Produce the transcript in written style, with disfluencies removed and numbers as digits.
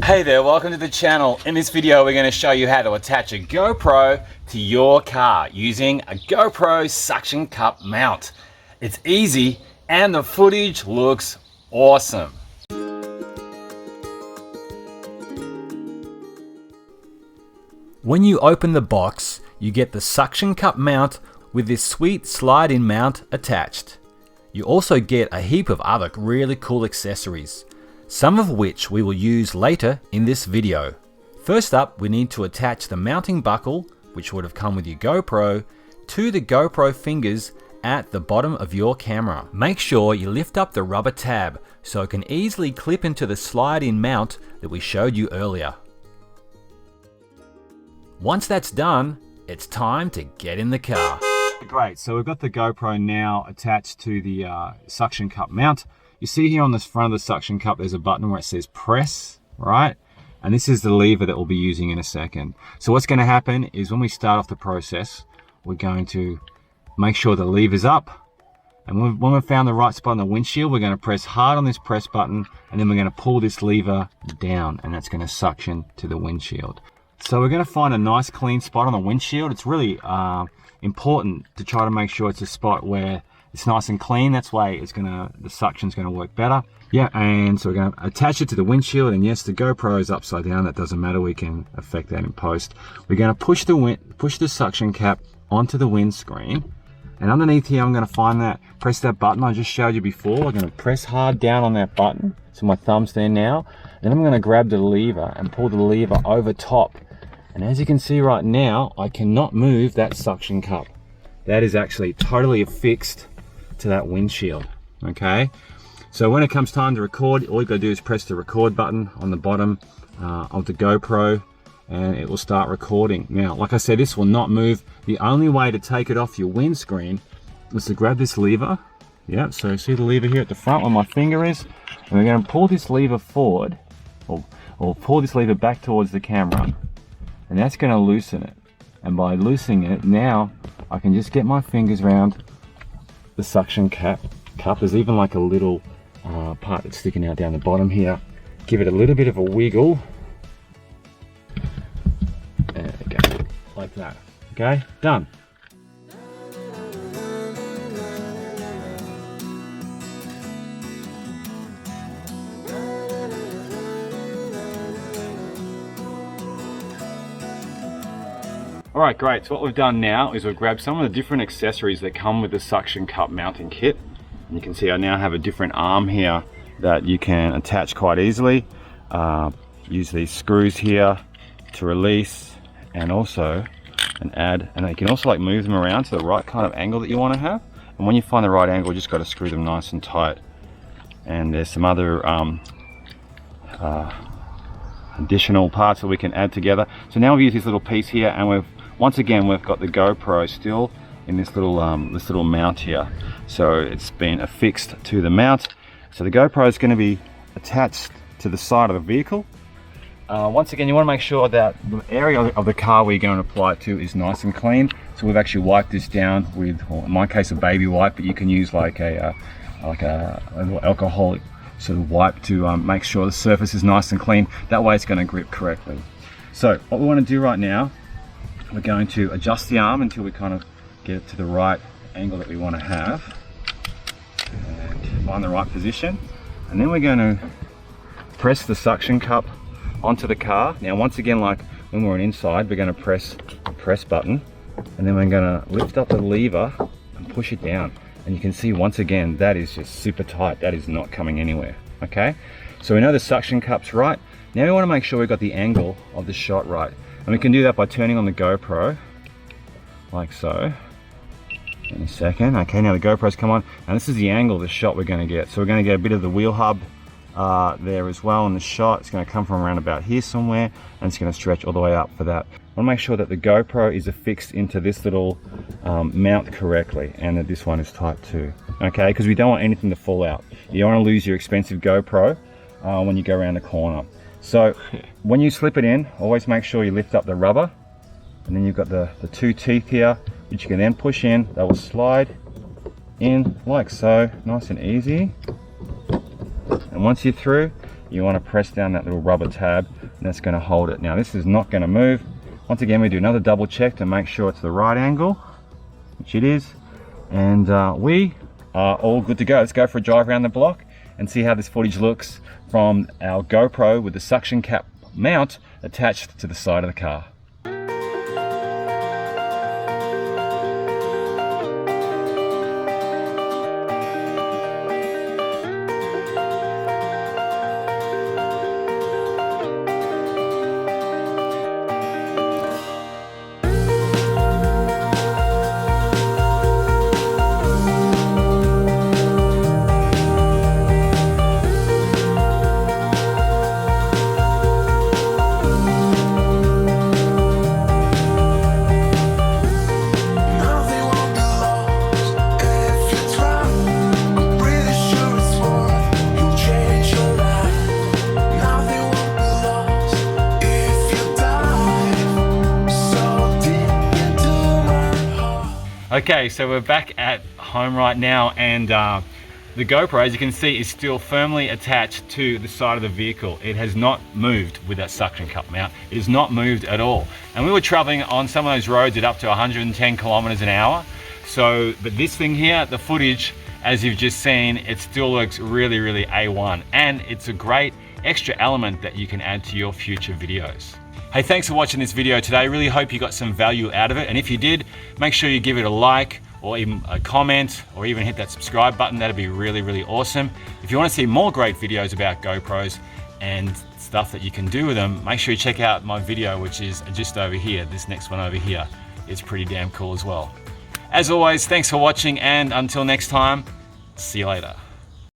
Hey there, welcome to the channel. In this video we're going to show you how to attach a GoPro to your car using a GoPro suction cup mount. It's easy and the footage looks awesome. When you open the box, you get the suction cup mount with this sweet slide-in mount attached. You also get a heap of other really cool accessories, some of which we will use later in this video. First up, we need to attach the mounting buckle, which would have come with your GoPro, to the GoPro fingers at the bottom of your camera. Make sure you lift up the rubber tab so it can easily clip into the slide-in mount that we showed you earlier. Once that's done, it's time to get in the car. Great, so we've got the GoPro now attached to the suction cup mount. You see here on the front of the suction cup, there's a button where it says press, right? And this is the lever that we'll be using in a second. So what's gonna happen is when we start off the process, we're going to make sure the lever's up. And when we've found the right spot on the windshield, we're gonna press hard on this press button, and then we're gonna pull this lever down, and that's gonna suction to the windshield. So we're gonna find a nice clean spot on the windshield. It's really important to try to make sure it's a spot where it's nice and clean. That's why the suction's gonna work better. Yeah, and so we're gonna attach it to the windshield, and yes, the GoPro is upside down. That doesn't matter, we can affect that in post. We're gonna push the suction cap onto the windscreen, and underneath here, I'm gonna press that button I just showed you before. We're gonna press hard down on that button. So my thumb's there now. Then I'm gonna grab the lever and pull the lever over top. And as you can see right now, I cannot move that suction cup. That is actually totally affixed to that windshield, okay? So when it comes time to record, all you gotta do is press the record button on the bottom of the GoPro, and it will start recording. Now, like I said, this will not move. The only way to take it off your windscreen is to grab this lever. Yeah, so see the lever here at the front where my finger is? And we're gonna pull this lever forward, or pull this lever back towards the camera, and that's gonna loosen it. And by loosening it, now I can just get my fingers around the suction cup. There's even like a little part that's sticking out down the bottom here. Give it a little bit of a wiggle. There we go, like that. Okay, done. All right, great. So what we've done now is we've grabbed some of the different accessories that come with the suction cup mounting kit. And you can see I now have a different arm here that you can attach quite easily. Use these screws here to release, and also and you can also like move them around to the right kind of angle that you want to have. And when you find the right angle, you just got to screw them nice and tight. And there's some other additional parts that we can add together. So now we've used this little piece here, and once again we've got the GoPro still in this little mount here. So it's been affixed to the mount. So the GoPro is going to be attached to the side of the vehicle. Once again, you want to make sure that the area of the car we're going to apply it to is nice and clean. So we've actually wiped this down with, well, in my case, a baby wipe, but you can use like a little alcoholic sort of wipe to make sure the surface is nice and clean. That way it's going to grip correctly. So what we want to do right now, we're going to adjust the arm until we kind of get it to the right angle that we want to have, and find the right position. And then we're going to press the suction cup onto the car. Now once again, like when we're inside, we're going to press the press button, and then we're going to lift up the lever and push it down. And you can see once again, that is just super tight. That is not coming anywhere, okay? So we know the suction cup's right. Now we want to make sure we've got the angle of the shot right. And we can do that by turning on the GoPro, like so. In a second. Okay, now the GoPro's come on, and this is the angle of the shot we're going to get. So we're going to get a bit of the wheel hub there as well in the shot. It's going to come from around about here somewhere, and it's going to stretch all the way up for that. I want to make sure that the GoPro is affixed into this little mount correctly, and that this one is tight too. Okay, because we don't want anything to fall out. You don't want to lose your expensive GoPro when you go around the corner. So when you slip it in, always make sure you lift up the rubber, and then you've got the two teeth here, which you can then push in. They will slide in like so, nice and easy. And once you're through, you want to press down that little rubber tab, and that's going to hold it. Now this is not going to move. Once again, we do another double check to make sure it's the right angle, which it is, and we are all good to go. Let's go for a drive around the block and see how this footage looks from our GoPro with the suction cap mount attached to the side of the car. Okay, so we're back at home right now, and the GoPro, as you can see, is still firmly attached to the side of the vehicle. It has not moved with that suction cup mount. It has not moved at all. And we were traveling on some of those roads at up to 110 kilometers an hour. So, but this thing here, the footage, as you've just seen, it still looks really, really A1. And it's a great extra element that you can add to your future videos. Hey, thanks for watching this video today. Really hope you got some value out of it. And if you did, make sure you give it a like or even a comment or even hit that subscribe button. That'd be really, really awesome. If you want to see more great videos about GoPros and stuff that you can do with them, make sure you check out my video, which is just over here. This next one over here is pretty damn cool as well. As always, thanks for watching, and until next time, see you later.